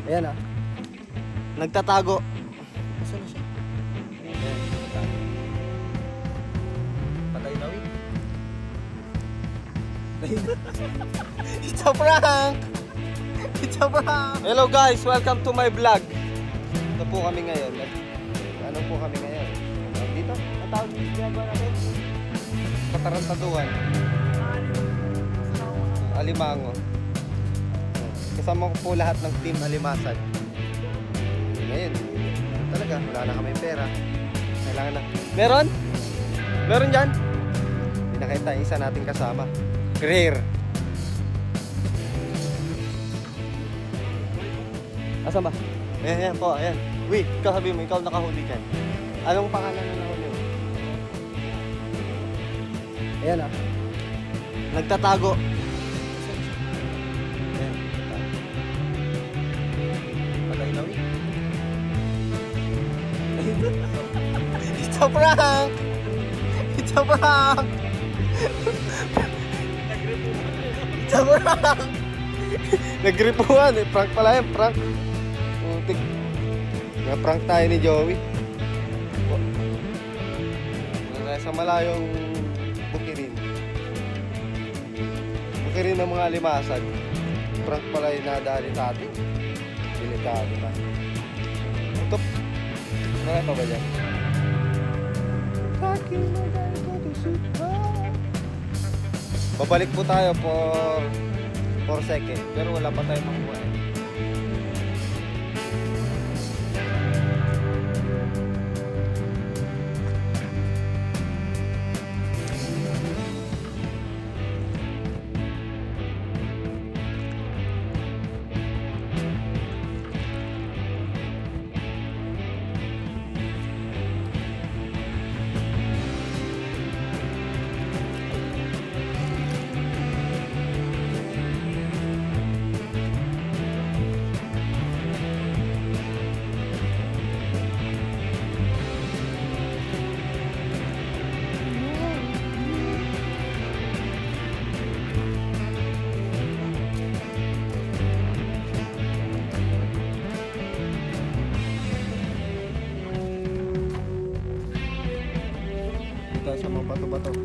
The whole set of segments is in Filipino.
Ayan ah. Nagtatago. Saan na siya? Ayan, nagtatago. Patay daw eh. It's a prank! It's a prank! Hello guys! Welcome to my vlog. Ito po kami ngayon. Ano po kami ngayon? Dito? Ang tawag dito ginagawa natin? Patarantaduhan. Alimango. Kasama ko po lahat ng team Alimasag. Ngayon, talaga, wala na kami pera. Kailangan na. Meron? Meron dyan? Pinakita yung isa nating kasama. Greer. Asan ba? Ayan po, ayan. Wait, ikaw sabi mo, ikaw nakahuli dyan. Anong pangalan na nahuli mo? Ayan ah. Nagtatago. Ayan. Patay na eh. It's a prank! It's a prank! It's a prank! Nagripuhan eh. Prank pala yan, prank. Putik. Na-prank tayo ni Joey. Sa malayong bukirin. Bukirin ng mga Alimasag. Prank pala yung nadali sa atin. Delikado pa. Utop. Marami pa ba dyan? Babalik po tayo for second. Pero wala pa tayo makuha. Sa mga bato-bato.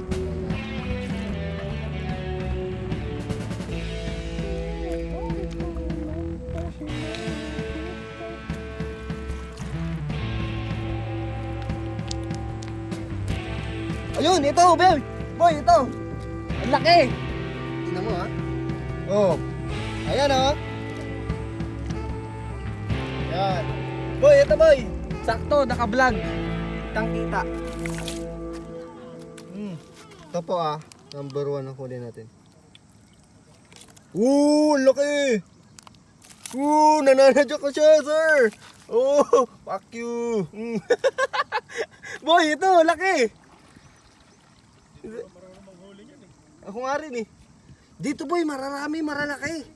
Ayun, ito, boy! Boy, ito! Ang laki! Tingnan mo, ha? Oh. Ayan, oh. Ayan. Boy, ito, boy! Sakto, naka-vlog. Kitang-kita. Ito po number 1 ang huli natin. Laki! Nananadya ko siya, sir! Fuck you! Boy, ito, laki! Ako nga rin eh. Dito boy, maraming malalaki.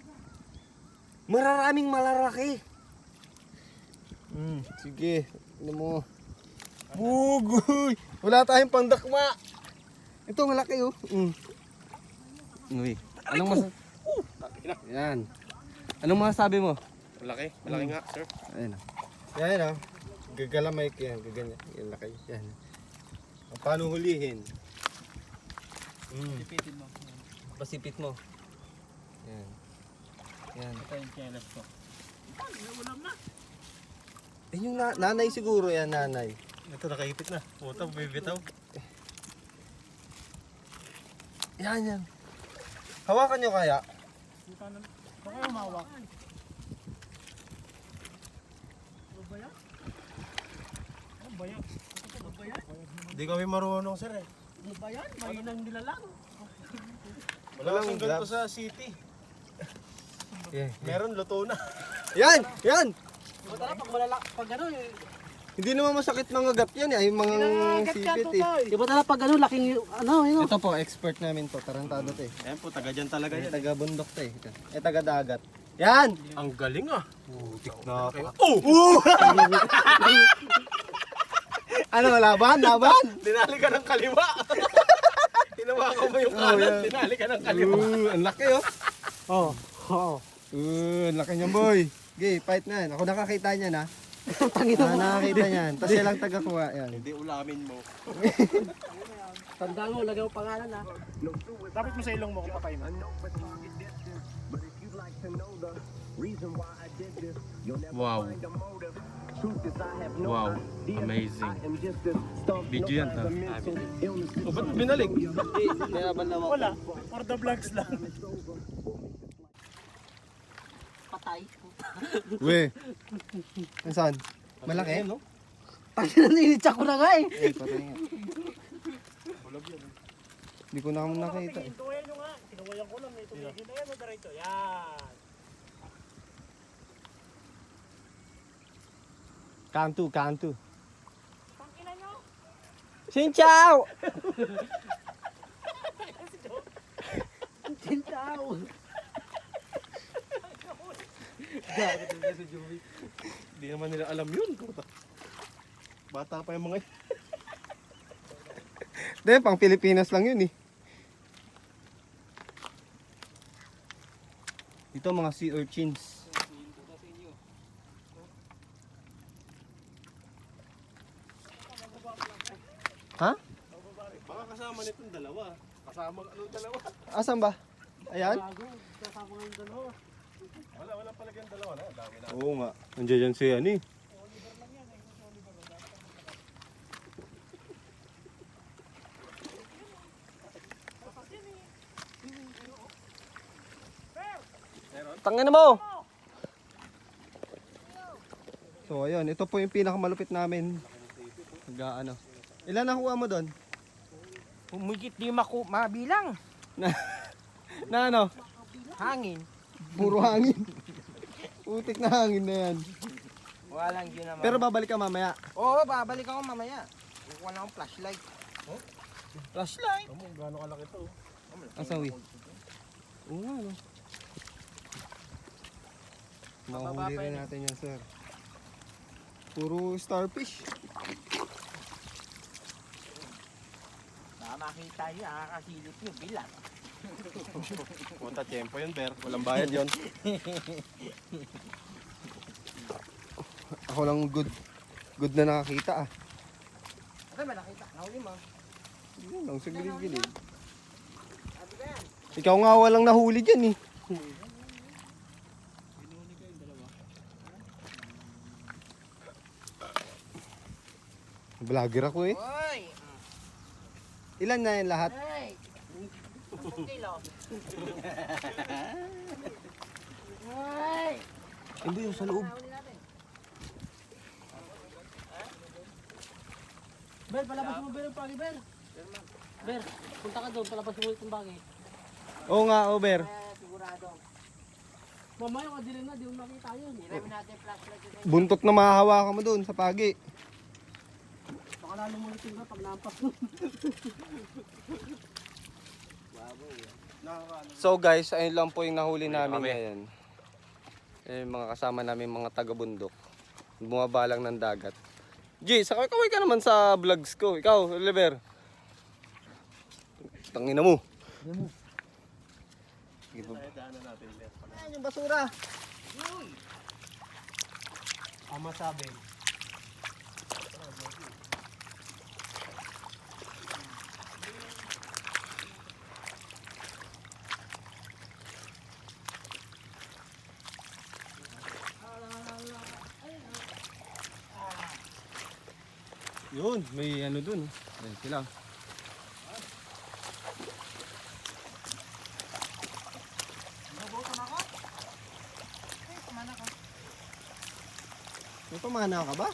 Maraming malalaki. Sige, ano mo. Bugoy! Wala tayong pandakma. Ito ang laki oh. Uy. Anong Yan. Anong masasabi mo? Malaki, malaki nga, sir. Ayan oh. Yan oh. Gagalamay ko yan, gaganyan. Yan laki. Yan. Paano hulihin? Sipitin mo. Pasipit mo. Yan. Yan. Ito yung kinelas ko. Ulam na. Yung nanay siguro yan, nanay. Ito nakaipit na. Puta, bibitaw. Yan. Hawakan nyo kaya? Baka umawak. Ano ba yan? Ano ba yan? Ano ba yan? Hindi kami marunong, sir eh. Ano ba yan? Mahinang nilalang. Wala kasing ganito sa city. Meron, luto na. Yan! Pag ano eh. Hindi naman masakit mga gat yan eh. Yung mga sipit eh. Diba talaga pag ano, laking ano, yun. Ito po, expert namin to. Tarantado to eh. Ayan po, taga dyan talaga yan. Taga bundok to eh. Taga dagat. Yan! Ang galing ah. Putik na pa. Ano, laban? Dinali ka ng kaliwa. Hinawakan mo yung kanan, dinali ka ng kaliwa. Ang laki oh. Laki niyan, boy. Okay, fight na yan. Ako nakakita niyan, ha? Nakakita niyan. Tapos siya lang tagakuha. Yan. Hindi ulamin mo. Tanda mo, lagay mo pangalan ha. Dapat mo sa ilong mo kung patay na. Wow. Wow. Amazing. Video yan ta. O, ba't binalik? Niraban naman. Wala. For the vlogs lang. Patay. We. Saan? Malaki? no? Tangina na initsak ko na nga eh. Patay nga. Hindi ko na nakita. Tuwayan nyo nga. Tinuwayan ko lang. Tumigil na yan o diretso. Yan. Kanto, kanto. Xin chào. Xin chào. Hindi naman nila alam yun. Bata pa yung mga Hindi, pang Pilipinas lang yun eh. Ito mga sea urchins. Ha? baka kasama nitong dalawa. Kasama anong dalawa? Asan ba? Ayan? Kasama nga yung dalawa. Wala pala yung dalawa na. Dami na. Oo nga. Nandiyan dyan si ano eh. Tangin mo! So ayun, ito po yung pinakamalupit namin. Ano. Ilan nakuha mo doon? Humigit di mabilang. Na ano? Hangin. Puro hangin. Putik na hangin na yan. Walang yun naman. Pero babalik ka mamaya. Oo, babalik ako mamaya. Kukuha na akong flashlight. Flashlight? Amo, gaano kalaki to. Asawi. Oo nga no. Makahuli rin natin yan sir. Puro starfish. Baka makita nyo, nakakasilip nyo, bilang. Punta tempo yun, Ber. Walang bayad yun. Ako lang good na nakakita ah. Ano ba nakita? Nahuli mo? Yun lang sa gilid-gilid. Sabi ko yan. Ikaw nga walang nahuli dyan eh. Vlogger ako eh. Hoy! Ilan na yan lahat? Hey! 10 kilo. Hoy! Hindi yung sa loob. Nahuli natin. Ber, palabas mo Ber yung pagi, Ber. Ber, punta ka doon, palabas mo itong bagay. Oo nga, Over. Sigurado. Mamaya ka dilim na, di mo makita yun. Ilamin natin flashlight yun. Buntot na mahahawakan mo doon sa pagi. Baka lalo mo ulitin ka pag nampas mo. So guys, ayun lang po yung nahuli namin ngayon. Eh, mga kasama namin mga taga-bundok. Bumaba lang ng dagat. G, sakay-kaway ka naman sa vlogs ko. Ikaw, Oliver. Tangina mo. Sige po. Ayan yung basura. Ama sabi. Yun, may ano dun. Ayun sila. May pamana ka ba?